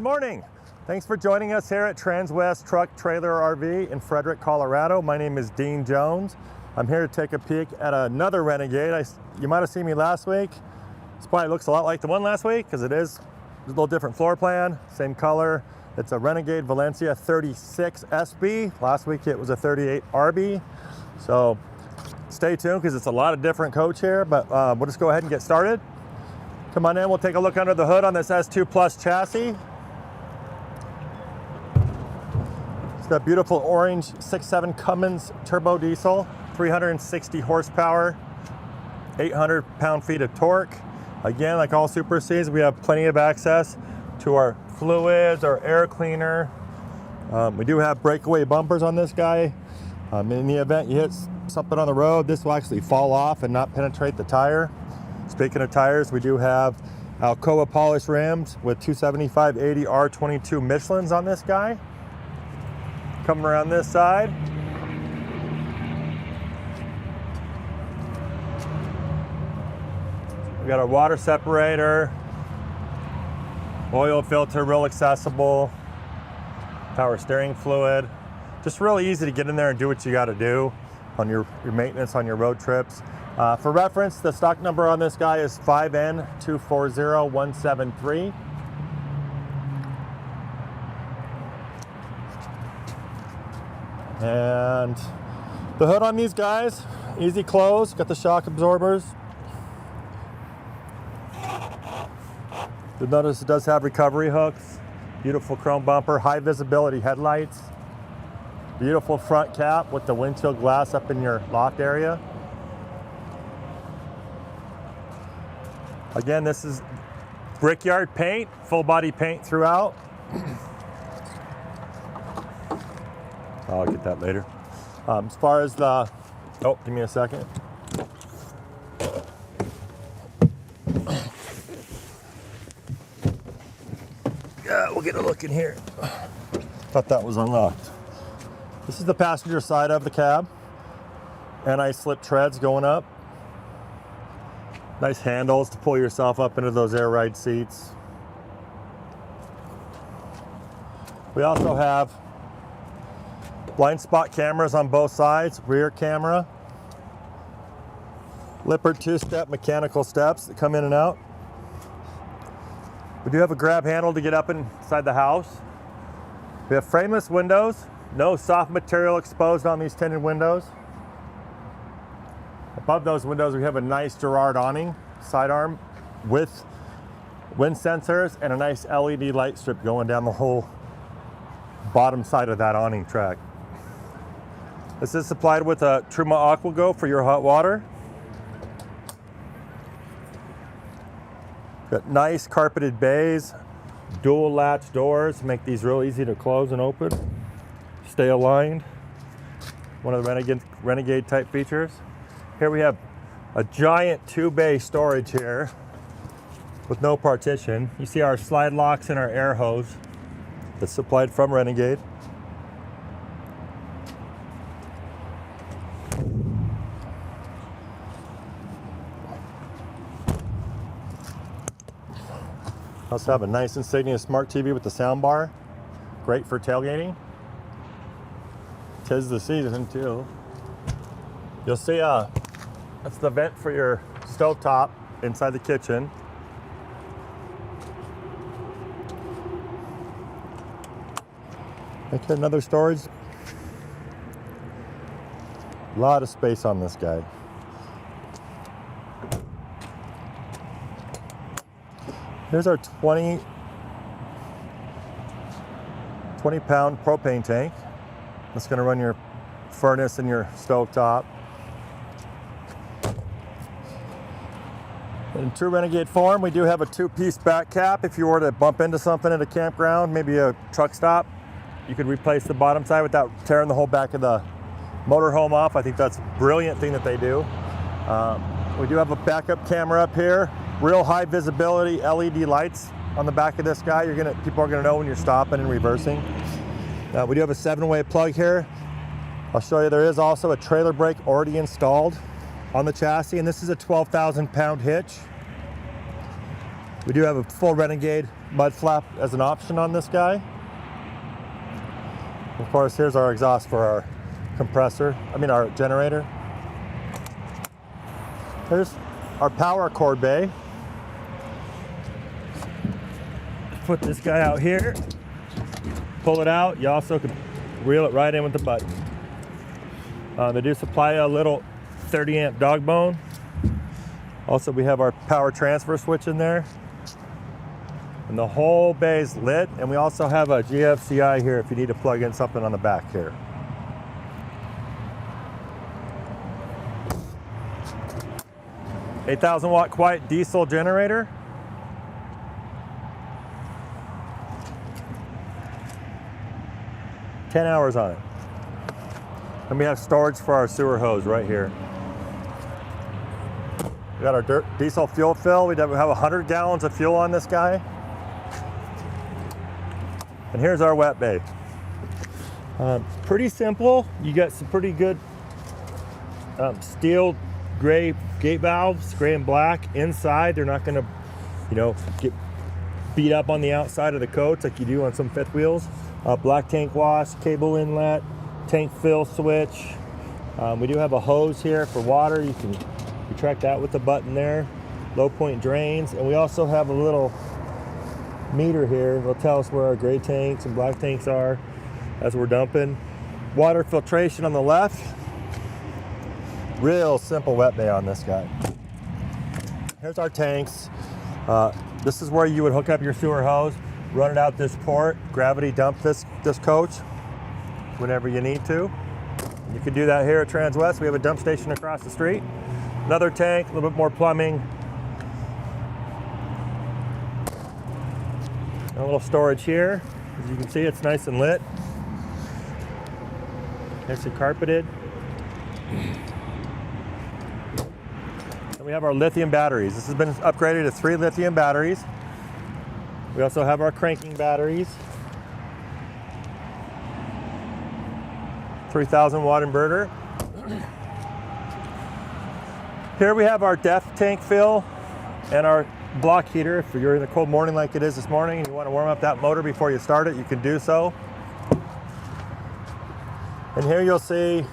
morning. Thanks for joining us here at Transwest Truck Trailer RV in Fredrick, Colorado. My name is Dean Jones. I'm here to take a peek at another Renegade. You might have seen me last week. This probably looks a lot like the one last week because it is a little different floor plan, same color. It's a Renegade Valencia 36SB. Last week it was a 38 RB. So stay tuned because it's a lot of different coach here, but we'll just go ahead and get started. Come on in, we'll take a look under the hood on this S2 Plus chassis. It's that beautiful orange 6.7 Cummins turbo diesel, 360 horsepower, 800 pound-feet of torque. Again, like all Super Cs, we have plenty of access to our fluids, our air cleaner. We do have breakaway bumpers on this guy. In the event you hit something on the road, this will actually fall off and not penetrate the tire. Speaking of tires, we do have Alcoa polished rims with 275/80 R22 Michelins on this guy. Coming around this side, we got a water separator, oil filter, real accessible, power steering fluid. Just really easy to get in there and do what you got to do on your maintenance on your road trips. For reference, the stock number on this guy is 5N240173. And the hood on these guys, easy close, got the shock absorbers. You'll notice it does have recovery hooks, beautiful chrome bumper, high visibility headlights, beautiful front cap with the windshield glass up in your loft area. Again, this is brickyard paint, full body paint throughout. I'll get that later. As far as the, oh, give me a second. Yeah, we'll get a look in here. Thought that was unlocked. This is the passenger side of the cab. Anti-slip treads going up. Nice handles to pull yourself up into those air ride seats. We also have blind spot cameras on both sides, rear camera, Lippert two-step mechanical steps that come in and out. We do have a grab handle to get up inside the house. We have frameless windows, no soft material exposed on these tinted windows. Above those windows, we have a nice Girard awning, sidearm with wind sensors and a nice LED light strip going down the whole bottom side of that awning track. This is supplied with a Truma AquaGo for your hot water. Got nice carpeted bays, dual latch doors, make these real easy to close and open. Stay aligned. One of the Renegade type features. Here we have a giant 2-bay storage here with no partition. You see our slide locks and our air hose that's supplied from Renegade. Also have a nice Insignia Smart TV with the sound bar. Great for tailgating. 'Tis the season too. You'll see that's the vent for your stovetop inside the kitchen. Okay, another storage. A lot of space on this guy. Here's our 20-pound propane tank. That's going to run your furnace and your stovetop. In true Renegade form, we do have a 2-piece back cap. If you were to bump into something at a campground, maybe a truck stop, you could replace the bottom side without tearing the whole back of the motorhome off. I think that's a brilliant thing that they do. We do have a backup camera up here. Real high visibility LED lights on the back of this guy. People are gonna know when you're stopping and reversing. We do have a 7-way plug here. I'll show you there is also a trailer brake already installed on the chassis, and this is a 12,000 pound hitch. We do have a full Renegade mud flap as an option on this guy. Of course, here's our exhaust for our compressor, our generator. Here's our power cord bay. Put this guy out here, pull it out. You also can reel it right in with the button. They do supply a little 30 amp dog bone. Also, we have our power transfer switch in there. And the whole bay is lit. And we also have a GFCI here if you need to plug in something on the back here. $8,000 quiet diesel generator. $10 hours on it. And we have storage for our sewer hose right here. We got our diesel fuel fill. We have 100 gallons of fuel on this guy. And here's our wet bay. Pretty simple. You got some pretty good steel gray gate valves, gray and black. Inside, they're not gonna, get beat up on the outside of the coach like you do on some fifth wheels. Black tank wash, cable inlet, tank fill switch. We do have a hose here for water. You can retract that with the button there. Low point drains, and we also have a little meter here. It'll tell us where our gray tanks and black tanks are as we're dumping. Water filtration on the left. Real simple wet bay on this guy. Here's our tanks. This is where you would hook up your sewer hose, run it out this port, gravity dump this coach whenever you need to. You can do that here at Transwest. We have a dump station across the street. Another tank, a little bit more plumbing. And a little storage here. As you can see, it's nice and lit. Nicely carpeted. And we have our lithium batteries. This has been upgraded to 3 lithium batteries. We also have our cranking batteries. 3,000 watt inverter. Here we have our depth tank fill and our block heater. If you're in a cold morning like it is this morning and you want to warm up that motor before you start it, you can do so. And here you'll see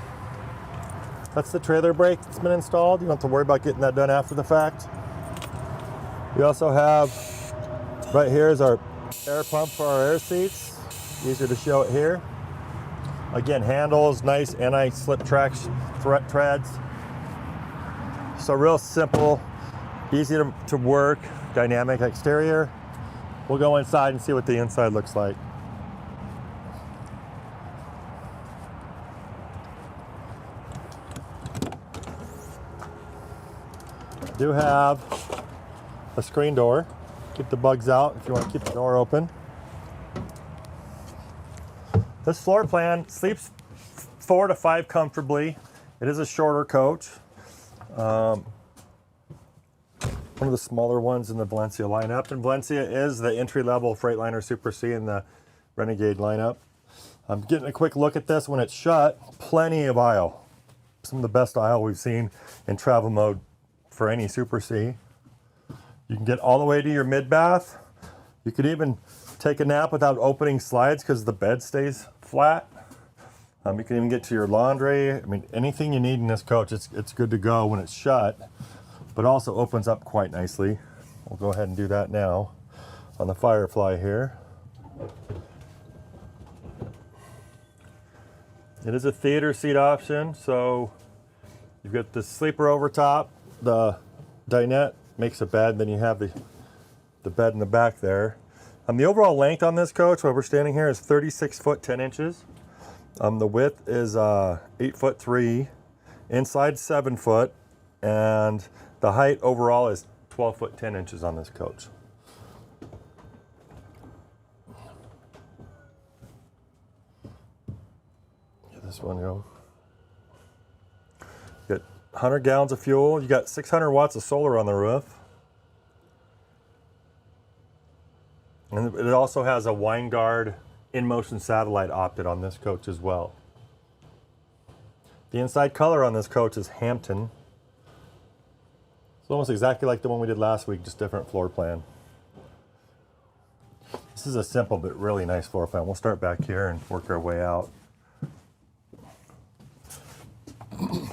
that's the trailer brake that's been installed. You don't have to worry about getting that done after the fact. We also have, right here is our air pump for our air seats. Easier to show it here. Again, handles, nice anti-slip treads. So real simple, easy to work, dynamic exterior. We'll go inside and see what the inside looks like. Do have a screen door. Keep the bugs out if you want to keep the door open. This floor plan sleeps 4 to 5 comfortably. It is a shorter coach. One of the smaller ones in the Valencia lineup. And Valencia is the entry-level Freightliner Super C in the Renegade lineup. I'm getting a quick look at this when it's shut. Plenty of aisle. Some of the best aisle we've seen in travel mode for any Super C. You can get all the way to your mid-bath. You could even take a nap without opening slides because the bed stays flat. You can even get to your laundry. Anything you need in this coach, it's good to go when it's shut, but also opens up quite nicely. We'll go ahead and do that now on the Firefly here. It is a theater seat option, so you've got the sleeper over top, the dinette makes a bed, then you have the bed in the back there. The overall length on this coach, where we're standing here, is 36 foot 10 inches. The width is 8'3", inside 7 foot, and the height overall is 12 foot 10 inches on this coach. Get this one go. You got 100 gallons of fuel. You got 600 watts of solar on the roof. And it also has a wind guard in-motion satellite opted on this coach as well. The inside color on this coach is Hampton. It's almost exactly like the one we did last week, just different floor plan. This is a simple but really nice floor plan. We'll start back here and work our way out. You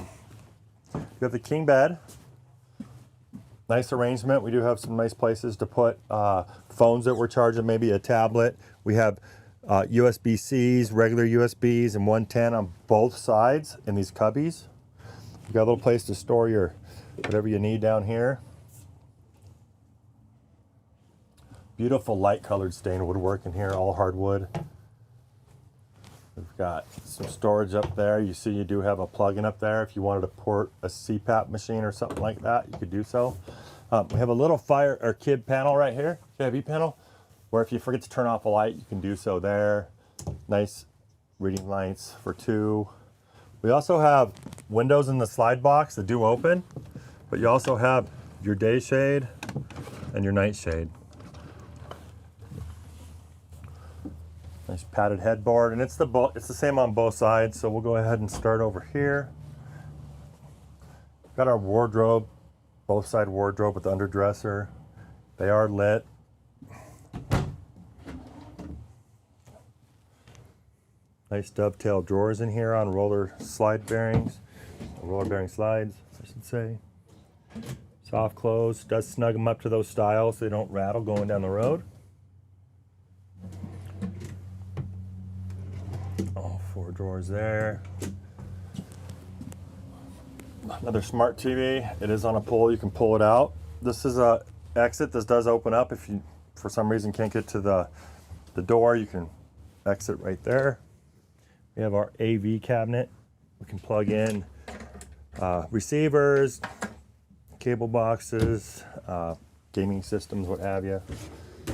have the king bed. Nice arrangement. We do have some nice places to put phones that we're charging, maybe a tablet. We have USB-Cs, regular USBs, and 110 on both sides in these cubbies. You got a little place to store your whatever you need down here. Beautiful light colored stained woodwork in here, all hardwood. We've got some storage up there. You see you do have a plug-in up there. If you wanted to port a CPAP machine or something like that, you could do so. We have a little fire or kid panel right here, KIV panel, where if you forget to turn off a light, you can do so there. Nice reading lights for 2. We also have windows in the slide box that do open, but you also have your day shade and your night shade. Nice padded headboard, and it's the same on both sides, so we'll go ahead and start over here. Got our wardrobe, both side wardrobe with the underdresser. They are lit. Nice dovetail drawers in here on roller bearing slides, I should say. Soft close, does snug them up to those styles so they don't rattle going down the road. All 4 drawers there. Another smart TV. It is on a pull. You can pull it out. This is a exit. This does open up. If you, for some reason, can't get to the door, you can exit right there. We have our AV cabinet. We can plug in receivers, cable boxes, gaming systems, what have you. A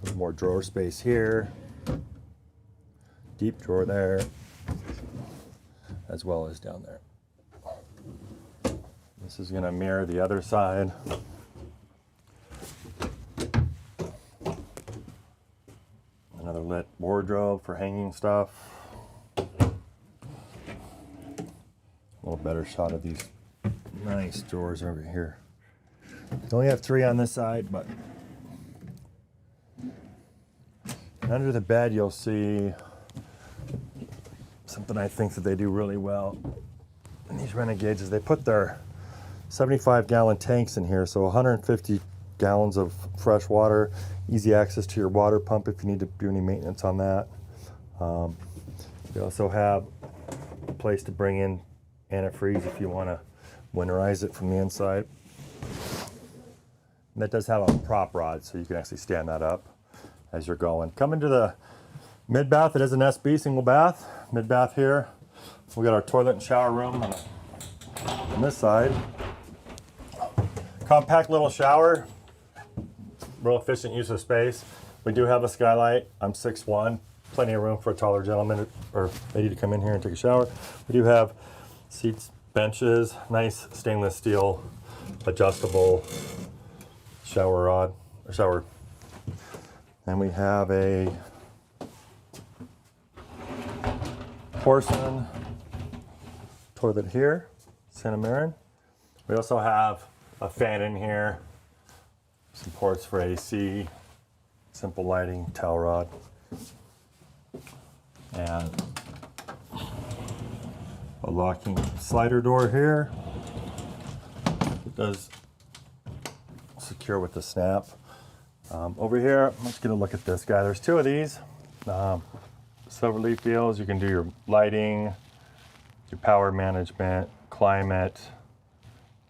little more drawer space here. Deep drawer there, as well as down there. This is going to mirror the other side. Another lit wardrobe for hanging stuff. A little better shot of these nice drawers over here. We only have 3 on this side, but under the bed you'll see something I think that they do really well in these Renegades is they put their 75-gallon tanks in here, so 150 gallons of fresh water, easy access to your water pump if you need to do any maintenance on that. You also have a place to bring in antifreeze if you want to winterize it from the inside. And that does have a prop rod, so you can actually stand that up as you're going. Coming to the mid bath, it is an SB single bath. Mid bath here. We got our toilet and shower room on this side. Compact little shower, real efficient use of space. We do have a skylight. I'm 6'1", plenty of room for a taller gentleman or lady to come in here and take a shower. We do have seats, benches, nice stainless steel adjustable shower rod or shower. And we have a porcelain toilet here, Santa Marin. We also have a fan in here, some ports for AC, simple lighting, towel rod, and a locking slider door here. It does secure with the snap. Over here, let's get a look at this guy. There's 2 of these. Silver leaf deals. You can do your lighting, your power management, climate,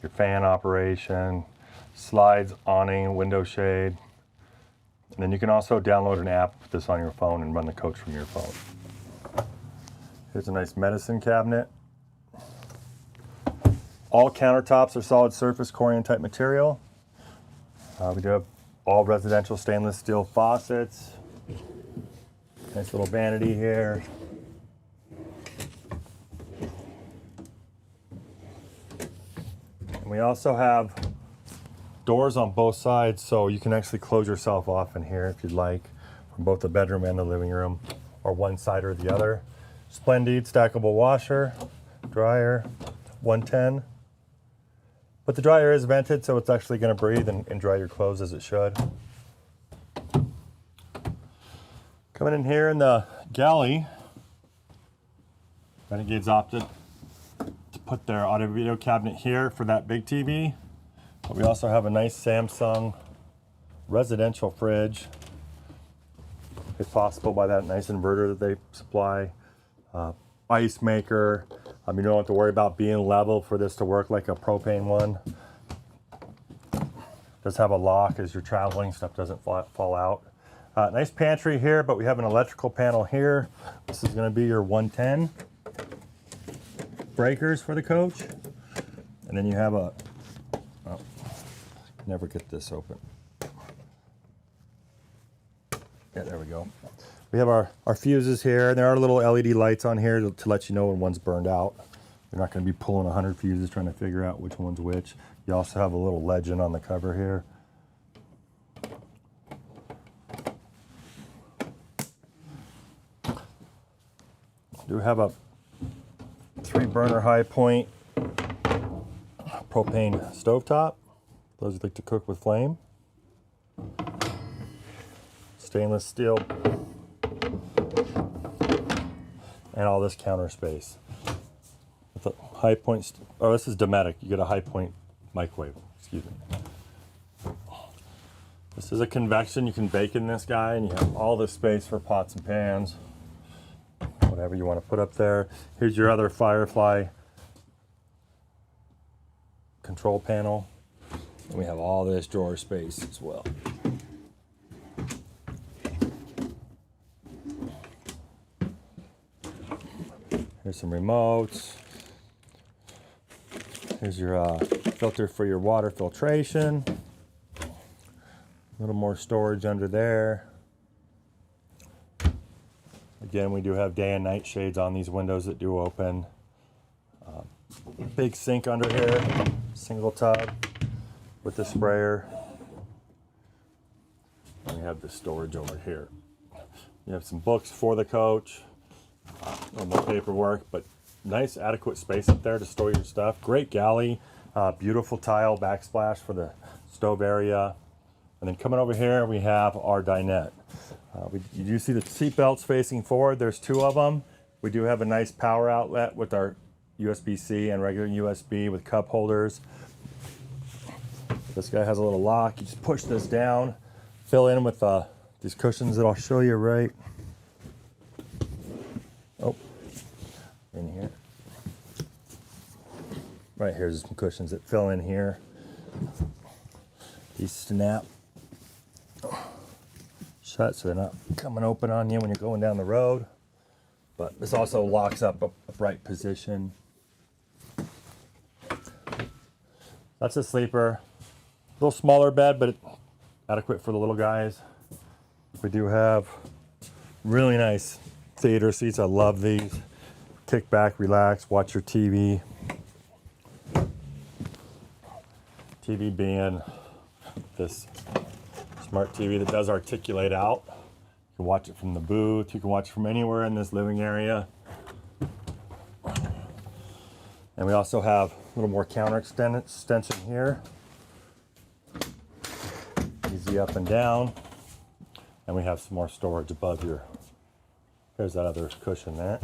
your fan operation, slides, awning, window shade. And then you can also download an app, put this on your phone, and run the coach from your phone. Here's a nice medicine cabinet. All countertops are solid surface Corian type material. We do have all residential stainless steel faucets. Nice little vanity here. And we also have doors on both sides, so you can actually close yourself off in here if you'd like, from both the bedroom and the living room, or one side or the other. Splendid stackable washer, dryer, 110. But the dryer is vented, so it's actually going to breathe and dry your clothes as it should. Coming in here in the galley, Renegade's opted to put their audio video cabinet here for that big TV. But we also have a nice Samsung residential fridge, if possible, by that nice inverter that they supply. Ice maker. You don't have to worry about being level for this to work like a propane one. Does have a lock as you're traveling, stuff doesn't fall out. Nice pantry here, but we have an electrical panel here. This is going to be your 110 breakers for the coach. And then you have a, oh, never get this open. Yeah, there we go. We have our fuses here, and there are little LED lights on here to let you know when one's burned out. You're not going to be pulling 100 fuses trying to figure out which one's which. You also have a little legend on the cover here. Do have a 3-burner high point propane stovetop. Those who like to cook with flame. Stainless steel. And all this counter space. With a high point, oh, this is Dometic. You get a high point microwave, excuse me. This is a convection. You can bake in this guy, and you have all this space for pots and pans. Whatever you want to put up there. Here's your other Firefly control panel. And we have all this drawer space as well. Here's some remotes. Here's your filter for your water filtration. A little more storage under there. Again, we do have day and night shades on these windows that do open. Big sink under here, single tub with the sprayer. And we have the storage over here. You have some books for the coach. Normal paperwork, but nice adequate space up there to store your stuff. Great galley, beautiful tile backsplash for the stove area. And then coming over here, we have our dinette. You do see the seat belts facing forward. There's 2 of them. We do have a nice power outlet with our USB-C and regular USB with cup holders. This guy has a little lock. You just push this down, fill in with these cushions that I'll show you right. Oh, in here. Right here's some cushions that fill in here. These snap shut so they're not coming open on you when you're going down the road. But this also locks up a upright position. That's a sleeper. A little smaller bed, but adequate for the little guys. We do have really nice theater seats. I love these. Kick back, relax, watch your TV. TV being this smart TV that does articulate out. You can watch it from the booth. You can watch it from anywhere in this living area. And we also have a little more counter extension here. Easy up and down. And we have some more storage above here. There's that other cushion there.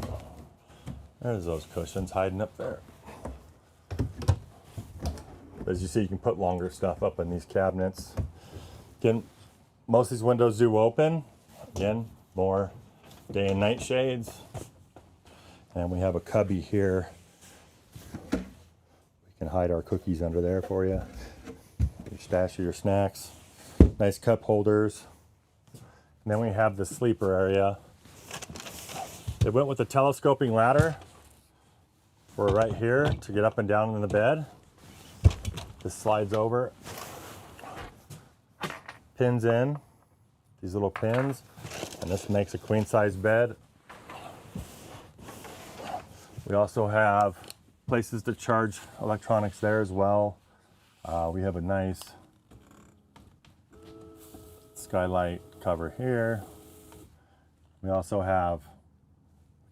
There's those cushions hiding up there. As you see, you can put longer stuff up in these cabinets. Again, most of these windows do open. Again, more day and night shades. And we have a cubby here. We can hide our cookies under there for you. You stash your snacks. Nice cup holders. And then we have the sleeper area. They went with the telescoping ladder for right here to get up and down in the bed. This slides over, pins in, these little pins, and this makes a queen size bed. We also have places to charge electronics there as well. We have a nice skylight cover here. We also have,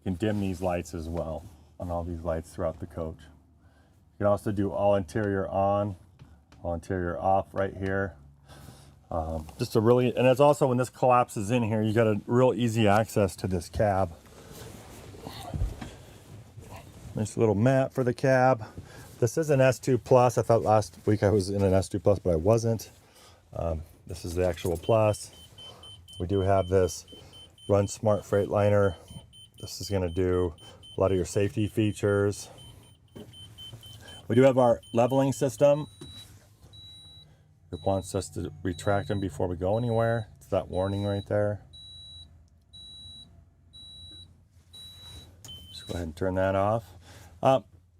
you can dim these lights as well on all these lights throughout the coach. You can also do all interior on, all interior off right here. Just a really, and it's also when this collapses in here, you got a real easy access to this cab. Nice little mat for the cab. This is an S2 Plus. I thought last week I was in an S2 Plus, but I wasn't. This is the actual Plus. We do have this Run Smart Freightliner. This is going to do a lot of your safety features. We do have our leveling system. It wants us to retract them before we go anywhere. It's that warning right there. Just go ahead and turn that off.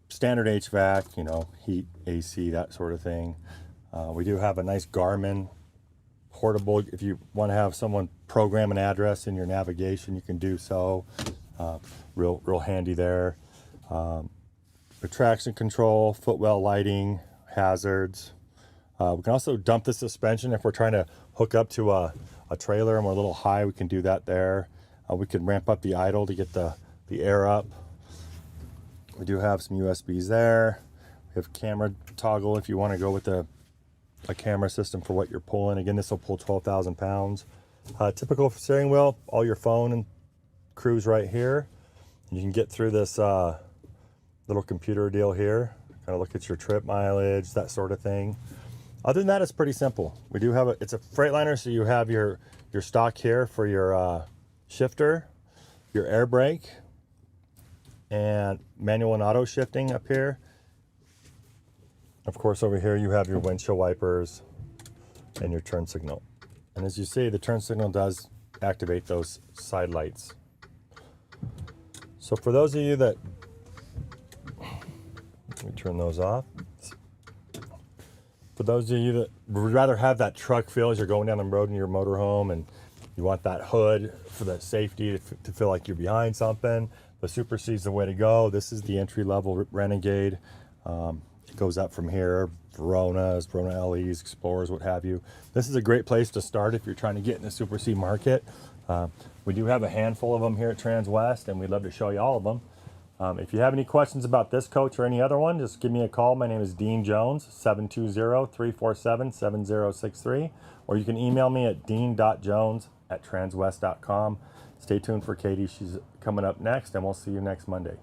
Standard HVAC, you know, heat, AC, that sort of thing. We do have a nice Garmin portable. If you want to have someone program an address in your navigation, you can do so. Real handy there. Traction control, footwell lighting, hazards. We can also dump the suspension if we're trying to hook up to a trailer and we're a little high. We can do that there. We can ramp up the idle to get the air up. We do have some USBs there. We have camera toggle if you want to go with a camera system for what you're pulling. Again, this will pull 12,000 pounds. Typical steering wheel, all your phone and cruise right here. You can get through this little computer deal here. Kind of look at your trip mileage, that sort of thing. Other than that, it's pretty simple. We do have it's a Freightliner, so you have your stock here for your shifter, your air brake, and manual and auto shifting up here. Of course, over here you have your windshield wipers and your turn signal. And as you see, the turn signal does activate those side lights. So for those of you that, let me turn those off. For those of you that would rather have that truck feel as you're going down the road in your motorhome, and you want that hood for the safety to feel like you're behind something, the Super C is the way to go. This is the entry-level Renegade. It goes up from here, Veronas, Verona LEs, Explorers, what have you. This is a great place to start if you're trying to get in the Super C market. We do have a handful of them here at Transwest, and we'd love to show you all of them. If you have any questions about this coach or any other one, just give me a call. My name is Dean Jones, 720-347-7063, or you can email me at dean.jones@transwest.com. Stay tuned for Katie. She's coming up next, and we'll see you next Monday.